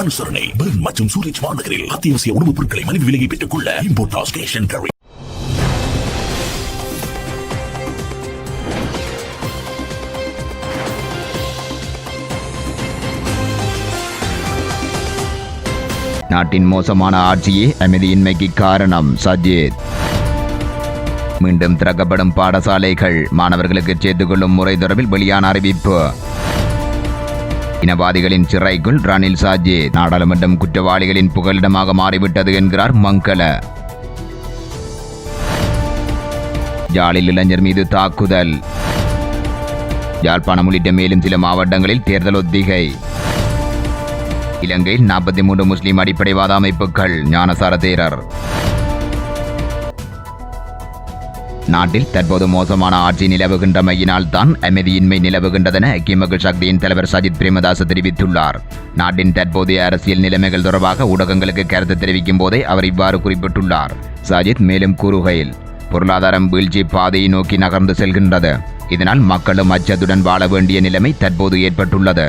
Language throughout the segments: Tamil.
அனுசரணை பெர்ன் மற்றும் சூரிச் மாநகரில் அத்தியாவசிய உணவுப் பொருட்களை மலிவு விலையை பெற்றுக் கொள்ள இம்போர்ட்டாஸ் கேஷ் அண்ட் கேரி. நாட்டின் மோசமான ஆட்சியே அமைதியின்மைக்கு காரணம். சஜித். மீண்டும் திறக்கப்படும் பாடசாலைகள், மாணவர்களுக்கு சேர்த்துக் கொள்ளும் முறை தொடர்பில் வெளியான அறிவிப்பு. இனவாதிகளின் சிறைக்குள் ரணில் சாஜித். நாடாளுமன்றம் குற்றவாளிகளின் புகலிடமாக மாறிவிட்டது என்கிறார் மங்கள. யாழில் இளைஞர் மீது தாக்குதல். யாழ்ப்பாணம் உள்ளிட்ட மேலும் சில மாவட்டங்களில் தேர்தல் ஒத்திகை. இலங்கையில் 43 முஸ்லிம் அடிப்படைவாத அமைப்புகள். ஞானசார தேரர். நாட்டில் தற்போது மோசமான ஆட்சி நிலவுகின்றமையினால் தான் அமைதியின்மை நிலவுகின்றதென ஐக்கிய மக்கள் சக்தியின் தலைவர் சஜித் பிரேமதாச தெரிவித்துள்ளார். நாட்டின் தற்போதைய அரசியல் நிலைமைகள் தொடர்பாக ஊடகங்களுக்கு கருத்து தெரிவிக்கும் போதே அவர் இவ்வாறு குறிப்பிட்டுள்ளார். சஜித் மேலும் கூறுகையில், பொருளாதாரம் வீழ்ச்சி பாதையை நோக்கி நகர்ந்து செல்கின்றது. இதனால் மக்களும் அச்சத்துடன் வாழ வேண்டிய நிலைமை தற்போது ஏற்பட்டுள்ளது.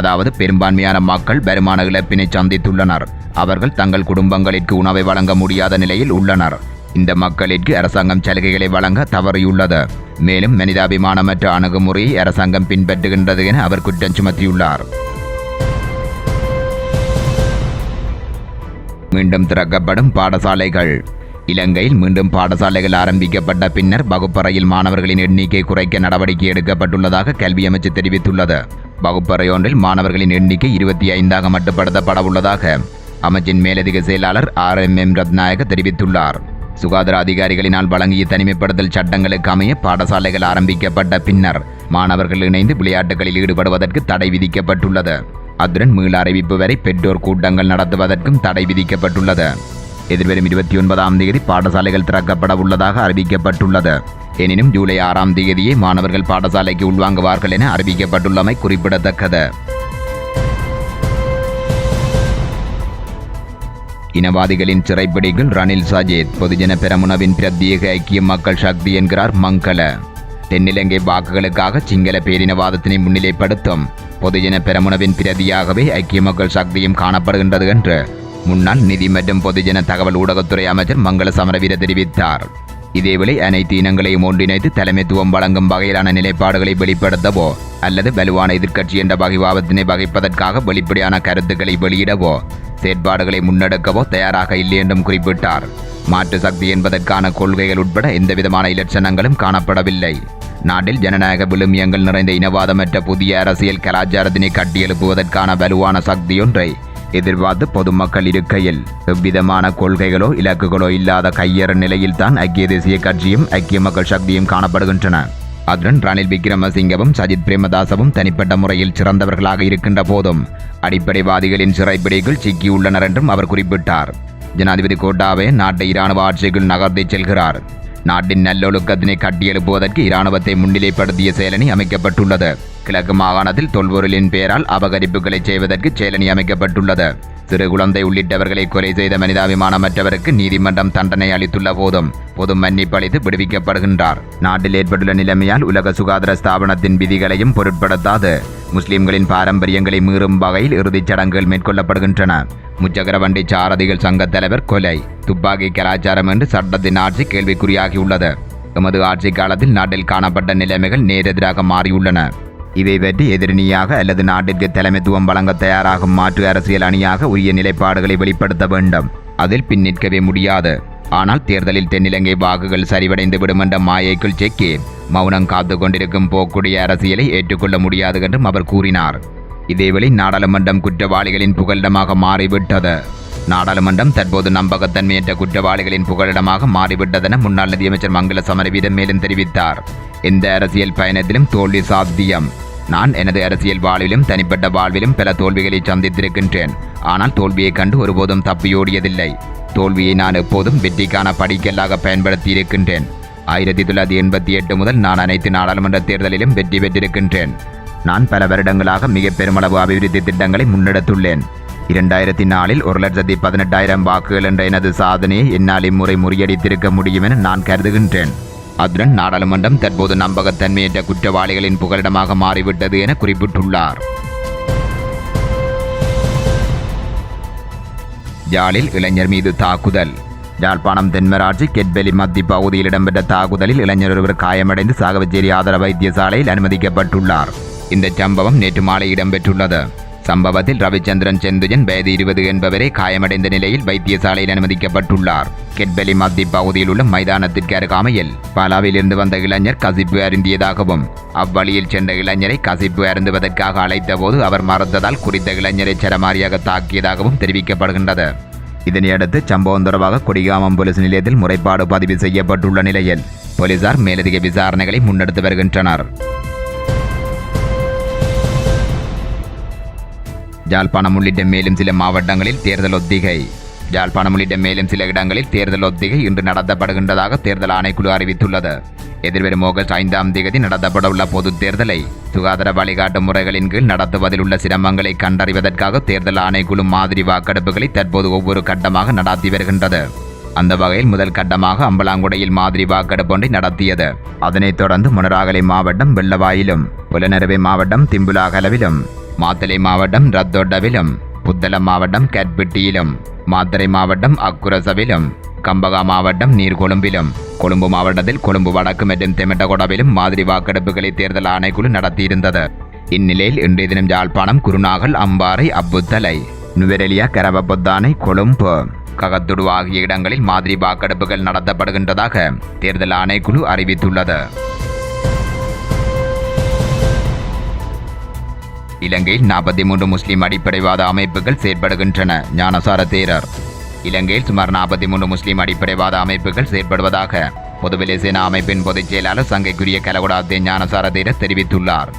அதாவது பெரும்பான்மையான மக்கள் வருமான இழப்பினை சந்தித்துள்ளனர். அவர்கள் தங்கள் குடும்பங்களிற்கு உணவை வழங்க முடியாத நிலையில் உள்ளனர். இந்த மக்களிற்கு அரசாங்கம் சலுகைகளை வழங்க தவறியுள்ளது. மேலும் மனிதாபிமானமற்ற அணுகுமுறையை அரசாங்கம் பின்பற்றுகின்றது என அவர் குற்றம் சுமத்தியுள்ளார். மீண்டும் திறக்கப்படும் பாடசாலைகள். இலங்கையில் மீண்டும் பாடசாலைகள் ஆரம்பிக்கப்பட்ட பின்னர் வகுப்பறையில் மாணவர்களின் எண்ணிக்கை குறைக்க நடவடிக்கை எடுக்கப்பட்டுள்ளதாக கல்வி அமைச்சு தெரிவித்துள்ளது. வகுப்பறை ஒன்றில் மாணவர்களின் எண்ணிக்கை 25ஆக மட்டுப்படுத்தப்பட உள்ளதாக அமைச்சின் மேலதிக செயலாளர் RMM ரத்நாயக தெரிவித்துள்ளார். சுகாதார அதிகாரிகளினால் வழங்கிய தனிமைப்படுத்தல் சட்டங்களுக்கு அமைய பாடசாலைகள் ஆரம்பிக்கப்பட்ட பின்னர் மாணவர்கள் இணைந்து விளையாட்டுகளில் ஈடுபடுவதற்கு தடை விதிக்கப்பட்டுள்ளது. அத்துடன் மீள அறிவிப்பு வரை பெற்றோர் கூட்டங்கள் நடத்துவதற்கும் தடை விதிக்கப்பட்டுள்ளது. எதிர்வரும் 29ஆம் தேதி பாடசாலைகள் திறக்கப்பட உள்ளதாக அறிவிக்கப்பட்டுள்ளது. எனினும் ஜூலை 6ஆம் தேதியே மாணவர்கள் பாடசாலைக்கு உள்வாங்குவார்கள் என அறிவிக்கப்பட்டுள்ளமை குறிப்பிடத்தக்கது. இனவாதிகளின் சிறைப்பிடிக்குள் ரணில் சாஜித். பொதுஜன பெரமுனவின் பிரத்யேக ஐக்கிய மக்கள் சக்தி என்கிறார் மங்கள. தென்னிலங்கை வாக்குகளுக்காக சிங்கள பேரினவாதத்தினை முன்னிலைப்படுத்தும் பொதுஜன பெரமுனவின் பிரதியாகவே ஐக்கிய மக்கள் சக்தியும் காணப்படுகின்றது என்று முன்னாள் நிதி மற்றும் பொதுஜன தகவல் ஊடகத்துறை அமைச்சர் மங்கள சமரவீர தெரிவித்தார். இதேவேளை அனைத்து இனங்களையும் ஒன்றிணைத்து தலைமைத்துவம் வழங்கும் வகையிலான நிலைப்பாடுகளை வெளிப்படுத்தவோ அல்லது வலுவான எதிர்க்கட்சி என்ற வகைவாதத்தினை வகிப்பதற்காக வெளிப்படையான கருத்துக்களை வெளியிடவோ செயற்பாடுகளை முன்னெடுக்கவோ தயாராக இல்லை என்றும் குறிப்பிட்டார். மாற்று சக்தி என்பதற்கான கொள்கைகள் உட்பட எந்தவிதமான இலட்சணங்களும் காணப்படவில்லை. நாட்டில் ஜனநாயக விழுமியங்கள் நிறைந்த இனவாதமற்ற புதிய அரசியல் கலாச்சாரத்தினை கட்டியெழுப்புவதற்கான வலுவான சக்தியொன்றை எதிர்பார்த்து பொதுமக்கள் இருக்கையில் எவ்விதமான கொள்கைகளோ இலக்குகளோ இல்லாத கையேற நிலையில் தான் ஐக்கிய தேசிய கட்சியும் ஐக்கிய மக்கள் சக்தியும் காணப்படுகின்றன. அதுடன் ரணில் விக்ரமசிங்கவும் சஜித் பிரேமதாசவும் தனிப்பட்ட முறையில் சிறந்தவர்களாக இருக்கின்ற போதும் அடிப்படைவாதிகளின் சிறைப்பிடிக்குள் சிக்கியுள்ளனர் என்றும் அவர் குறிப்பிட்டார். ஜனாதிபதி கோட்டாபய நாட்டை இராணுவ ஆட்சிக்குள் நகர்த்தி செல்கிறார். நாட்டின் நல்லொழுக்கத்தினை கட்டியெழுப்புவதற்கு இராணுவத்தை முன்னிலைப்படுத்திய செயலணி அமைக்கப்பட்டுள்ளது. கிழக்கு மாகாணத்தில் தொல்பொருளின் பெயரால் அபகரிப்புகளை செய்வதற்கு செயலணி அமைக்கப்பட்டுள்ளது. சிறு குழந்தை உள்ளிட்டவர்களை கொலை செய்த மனிதாபிமானமற்றவருக்கு நீதிமன்றம் தண்டனை அளித்துள்ள போதும் பொது மன்னிப்பு அளித்து விடுவிக்கப்படுகின்றார். நாட்டில் ஏற்பட்டுள்ள நிலைமையால் உலக சுகாதார ஸ்தாபனத்தின் விதிகளையும் பொருட்படுத்தாது முஸ்லிம்களின் பாரம்பரியங்களை மீறும் வகையில் இறுதிச் சடங்குகள் மேற்கொள்ளப்படுகின்றன. முச்சக்கர வண்டி சாரதிகள் சங்க தலைவர் கொலை. துப்பாக்கி கலாச்சாரம் என்று சட்டத்தின் ஆட்சி கேள்விக்குறியாகியுள்ளது. எமது ஆட்சி காலத்தில் நாட்டில் காணப்பட்ட நிலைமைகள் நேரெதிராக மாறியுள்ளன. இவை பற்றி எதிரணியாக அல்லது நாட்டிற்கு தலைமைத்துவம் வழங்க தயாராகும் மாற்று அரசியல் அணியாக உரிய நிலைப்பாடுகளை வெளிப்படுத்த வேண்டும். அதில் பின்னிற்கவே முடியாது. ஆனால் தேர்தலில் தென்னிலங்கை வாக்குகள் சரிவடைந்து விடும் என்ற மாயைக்குள் செக்கி மௌனம் காத்து கொண்டிருக்கும் போக்குடைய அரசியலை ஏற்றுக்கொள்ள முடியாது என்றும் அவர் கூறினார். இதேவேளை நாடாளுமன்றம் குற்றவாளிகளின் புகலிடமாக மாறிவிட்டது. நாடாளுமன்றம் தற்போது நம்பகத்தன்மையற்ற குற்றவாளிகளின் புகலிடமாக மாறிவிட்டதென முன்னாள் நிதியமைச்சர் மங்கள சமரவீர மேலும் தெரிவித்தார். எந்த அரசியல் பயணத்திலும் தோல்வி சாத்தியம். நான் எனது அரசியல் வாழ்விலும் தனிப்பட்ட வாழ்விலும் பல தோல்விகளை சந்தித்திருக்கின்றேன். ஆனால் தோல்வியை கண்டு ஒருபோதும் தப்பியோடியதில்லை. தோல்வியை நான் எப்போதும் வெற்றிக்கான படிக்கல்லாக பயன்படுத்தி இருக்கின்றேன். 1988 முதல் நான் அனைத்து நாடாளுமன்ற தேர்தலிலும் வெற்றி பெற்றிருக்கின்றேன். நான் பல வருடங்களாக மிக பெருமளவு அபிவிருத்தி திட்டங்களை முன்னெடுத்துள்ளேன். 2004 1,18,000 வாக்குகள் என்ற எனது சாதனையை என்னால் இம்முறை முறியடித்திருக்க முடியும் என நான் கருதுகின்றேன். அதுடன் நாடாளுமன்றம் தற்போது நம்பகத்தன்மையற்ற குற்றவாளிகளின் புகலிடமாக மாறிவிட்டது என குறிப்பிட்டுள்ளார். யாழில் இளைஞர் மீது தாக்குதல். யாழ்ப்பாணம் தென்மராட்சி கெட்பெலி மத்தி பகுதியில் இடம்பெற்ற தாக்குதலில் இளைஞர் ஒருவர் காயமடைந்து சாகவச்சேரி ஆதார வைத்தியசாலையில் அனுமதிக்கப்பட்டுள்ளார். இந்த சம்பவம் நேற்று மாலை இடம்பெற்றுள்ளது. சம்பவத்தில் ரவிச்சந்திரன் செந்துஜன் வயது 20 என்பவரே காயமடைந்த நிலையில் வைத்தியசாலையில் அனுமதிக்கப்பட்டுள்ளார். கெட்பெலி மத்தி பகுதியில் உள்ள மைதானத்திற்கு அருகாமையில் பாலாவில் இருந்து வந்த இளைஞர் கசிப்பு அருந்தியதாகவும் அவ்வழியில் சென்ற இளைஞரை கசிப்பு அருந்துவதற்காக அழைத்த போது அவர் மறுத்ததால் குறித்த இளைஞரை சரமாரியாக தாக்கியதாகவும் தெரிவிக்கப்படுகின்றது. இதனையடுத்து சம்பவம் தொடர்பாக கொடிகாமம் போலீஸ் நிலையத்தில் முறைப்பாடு பதிவு செய்யப்பட்டுள்ள நிலையில் போலீசார் மேலதிக விசாரணைகளை முன்னெடுத்து வருகின்றனர். யாழ்ப்பாணம் உள்ளிட்ட மேலும் சில மாவட்டங்களில் தேர்தல் ஒத்திகை. யாழ்ப்பாணம் உள்ளிட்ட மேலும் சில இடங்களில் தேர்தல் ஒத்திகை இன்று நடத்தப்படுகின்றதாக தேர்தல் ஆணைக்குழு அறிவித்துள்ளது. எதிர்வரும் ஆகஸ்ட் 5ஆம் தேதி நடத்தப்பட உள்ள பொதுத் தேர்தலை சுகாதார வழிகாட்டு முறைகளின் கீழ் நடத்துவதில் உள்ள சிரமங்களை கண்டறிவதற்காக தேர்தல் ஆணைக்குழு மாதிரி வாக்கெடுப்புகளை தற்போது ஒவ்வொரு கட்டமாக நடத்தி வருகின்றது. அந்த வகையில் முதல் கட்டமாக அம்பலாங்குடையில் மாதிரி வாக்கெடுப்பு ஒன்றை நடத்தியது. அதனைத் தொடர்ந்து மொனராகலை மாவட்டம் வெள்ளவாயிலும், புலனறுவை மாவட்டம் திம்புலாகலவிலும், மாத்தளை மாவட்டம் ரத்தோட்டவிலும், புத்தளம் மாவட்டம் கட்பிட்டியிலும், மாத்தறை மாவட்டம் அக்குரசவிலும், கம்பகா மாவட்டம் நீர்கொழும்பிலும், கொழும்பு மாவட்டத்தில் கொழும்பு வடக்கு மற்றும் தெமட்டகொடவிலும் மாதிரி வாக்கெடுப்புகளை தேர்தல் ஆணைக்குழு நடத்தியிருந்தது. இந்நிலையில் இன்றைய தினம் யாழ்ப்பாணம், குருநாகல், அம்பாறை, அப்புத்தலை, நுவரெலியா, கரவப்பொத்தானை, கொழும்பு, ககத்துடு ஆகிய இடங்களில் மாதிரி வாக்கெடுப்புகள் நடத்தப்படுகின்றதாக தேர்தல் ஆணைக்குழு அறிவித்துள்ளது. இலங்கையில் 43 முஸ்லிம் அடிப்படைவாத அமைப்புகள் செயற்படுகின்றன. ஞானசார தேரர். இலங்கையில் சுமார் 43 முஸ்லிம் அடிப்படைவாத அமைப்புகள் செயற்படுவதாக பொதுவிலை சேனா அமைப்பின் பொதுச் செயலாளர் சங்கைக்குரிய கலகுடாத்தே ஞானசார தேரர் தெரிவித்துள்ளார்.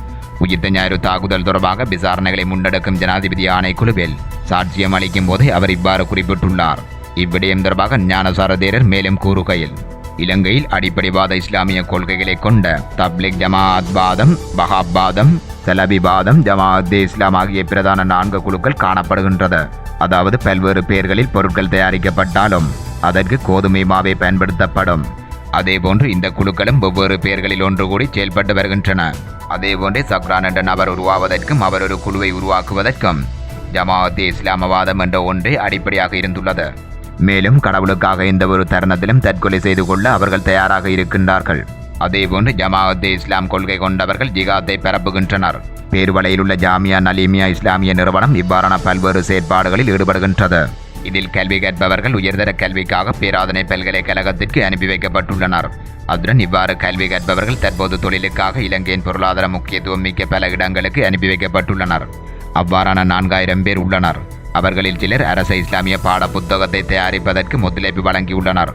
உயிர்த்த ஞாயிறு தாக்குதல் தொடர்பாக விசாரணைகளை முன்னெடுக்கும் ஜனாதிபதி ஆணைக்குழுவில் சாட்சியம் அளிக்கும் போதே அவர் இவ்வாறு குறிப்பிட்டுள்ளார். இவ்விடயம் தொடர்பாக ஞானசார தேரர் மேலும் கூறுகையில், இலங்கையில் அடிப்படைவாத இஸ்லாமிய கொள்கைகளை கொண்ட தப்லிக் ஜமாஅத் வாதம், வஹாபாதம், சலபிவாதம், ஜமாஅத்தே இஸ்லாம் ஆகிய பிரதான 4 குழுக்கள் காணப்படுகின்றது. அதாவது பல்வேறு பெயர்களில் பொருட்கள் தயாரிக்கப்பட்டாலும் அதற்கு கோதுமை மாவை பயன்படுத்தப்படும். அதேபோன்று இந்த குழுக்களும் வெவ்வேறு பெயர்களில் ஒன்று கூடி செயல்பட்டு வருகின்றன. அதேபோன்றே சக்ரான் என்ற நபர் உருவாவதற்கும் அவர் ஒரு குழுவை உருவாக்குவதற்கும் ஜமாஅத்தே இஸ்லாமவாதம் என்ற ஒன்றே அடிப்படையாக இருந்துள்ளது. மேலும் கடவுளுக்காக எந்த ஒரு தருணத்திலும் தற்கொலை செய்து கொள்ள அவர்கள் தயாராக இருக்கின்றார்கள். அதேபோன்று ஜமாஅத்தே இஸ்லாம் கொள்கை கொண்டவர்கள் ஜிகாத்தை பரப்புகின்றனர். பேருவளையில் உள்ள ஜாமியா நலீமியா இஸ்லாமிய நிறுவனம் இவ்வாறான பல்வேறு செயற்பாடுகளில் ஈடுபடுகின்றது. இதில் கல்வி கற்பவர்கள் உயர்தர கல்விக்காக பேராதனை பல்கலைக்கழகத்திற்கு அனுப்பி வைக்கப்பட்டுள்ளனர். அதுடன் இவ்வாறு கல்வி கற்பவர்கள் தற்போது தொழிலுக்காக இலங்கையின் பொருளாதார முக்கியத்துவம் மிக்க பல இடங்களுக்கு அனுப்பி வைக்கப்பட்டுள்ளனர். அவ்வாறான 4000 பேர் உள்ளனர். அவர்களில் சிலர் அரச இஸ்லாமிய பாட புத்தகத்தை தயாரிப்பதற்கு ஒத்துழைப்பு வழங்கியுள்ளனர்.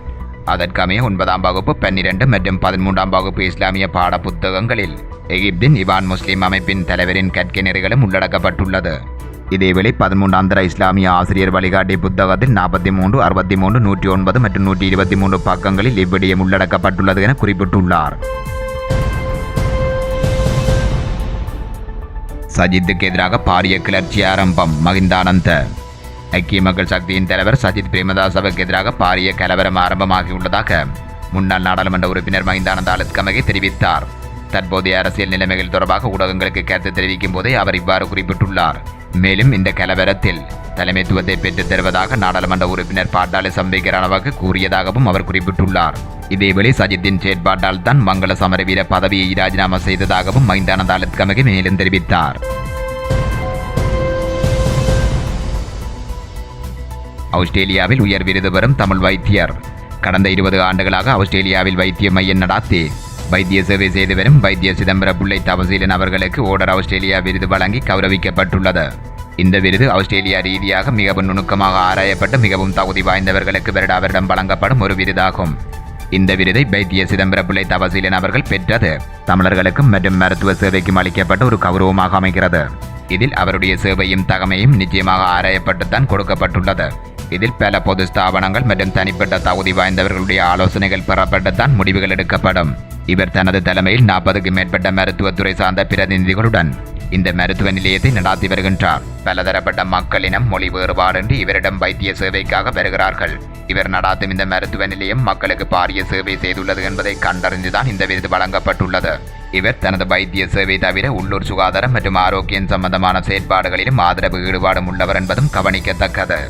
அதற்கமைய 9ஆம் வகுப்பு, 12 மற்றும் 13ஆம் வகுப்பு இஸ்லாமிய பாட புத்தகங்களில் எகிப்தின் இவான் முஸ்லிம் அமைப்பின் தலைவரின் கற்கை நெறிகளும் உள்ளடக்கப்பட்டுள்ளது. இதேவேளை 13ஆம் தர இஸ்லாமிய ஆசிரியர் வழிகாட்டி புத்தகத்தில் 43, 63, 109 மற்றும் 123 பக்கங்களில் இவ்விடயம் உள்ளடக்கப்பட்டுள்ளது என குறிப்பிட்டுள்ளார். சஜித்துக்கு எதிராக பாரிய கிளர்ச்சி ஆரம்பம். மகிந்தானந்த. ஐக்கிய மக்கள் சக்தியின் தலைவர் சஜித் பிரேமதாசவுக்கு எதிராக பாரிய கலவரம் ஆரம்பமாகியுள்ளதாக முன்னாள் நாடாளுமன்ற உறுப்பினர் மகிந்தானந்த அலுத்கமகே தெரிவித்தார். தற்போதைய அரசியல் நிலைமைகள் தொடர்பாக ஊடகங்களுக்கு கருத்து தெரிவிக்கும் போதே அவர் இவ்வாறு குறிப்பிட்டுள்ளார். மேலும் இந்த கலவரத்தில் தலைமைத்துவத்தை பெற்றுத் தருவதாக நாடாளுமன்ற உறுப்பினர் பாட்டாளி சம்பிகரணவாக கூறியதாகவும் அவர் குறிப்பிட்டுள்ளார். இதேவேளை சஜித்தின் செயற்பாட்டால் தான் மங்கள சமரவீர பதவியை ராஜினாமா செய்ததாகவும் மகிந்தானந்த அலுத்கமகே மேலும் தெரிவித்தார். ஆஸ்திரேலியாவில் உயர் விருது பெறும் தமிழ் வைத்தியர். கடந்த 20 ஆண்டுகளாக ஆஸ்திரேலியாவில் வைத்திய மையம் நடத்தி வைத்திய சேவை செய்து வரும் வைத்திய சிதம்பர புள்ளை தவசீலன் அவர்களுக்கு ஓடர் ஆஸ்திரேலியா விருது வழங்கி கௌரவிக்கப்பட்டுள்ளது. இந்த விருது ஆஸ்திரேலியா ரீதியாக மிகவும் நுணுக்கமாக ஆராயப்பட்டு மிகவும் தகுதி வாய்ந்தவர்களுக்கு வருடம் வழங்கப்படும் ஒரு விருதாகும். இந்த விருதை வைத்திய சிதம்பர புள்ளை தவசீலன் அவர்கள் பெற்றது தமிழர்களுக்கும் மற்றும் மருத்துவ சேவைக்கும் அளிக்கப்பட்ட ஒரு கௌரவமாக அமைகிறது. இதில் அவருடைய சேவையும் தகமையும் நிச்சயமாக ஆராயப்பட்டுத்தான் கொடுக்கப்பட்டுள்ளது. இதில் பல பொது ஸ்தாபனங்கள் மற்றும் தனிப்பட்ட தகுதி வாய்ந்தவர்களுடைய ஆலோசனைகள் பெறப்பட்டுத்தான் முடிவுகள் எடுக்கப்படும். இவர் தனது தலைமையில் 40க்கும் மேற்பட்ட மருத்துவத்துறை சார்ந்த பிரதிநிதிகளுடன் இந்த மருத்துவ நிலையத்தை நடாத்தி வருகின்றார். பலதரப்பட்ட மக்களினம் மொழி வேறுபாடின்றி இவரிடம் வைத்திய சேவைக்காக வருகிறார்கள். இவர் நடாத்தும் இந்த மருத்துவ நிலையம் மக்களுக்கு பாரிய சேவை செய்துள்ளது என்பதை கண்டறிந்துதான் இந்த விருது வழங்கப்பட்டுள்ளது. இவர் தனது வைத்திய சேவை தவிர உள்ளூர் சுகாதாரம் மற்றும் ஆரோக்கியம் சம்பந்தமான செயற்பாடுகளிலும் ஆதரவு ஈடுபாடும் உள்ளவர் என்பதும் கவனிக்கத்தக்கது.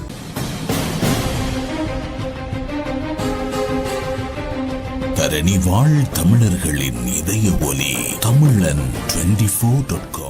தரணி வாழ் தமிழர்களின் இதய ஒலி தமிழன் 24.com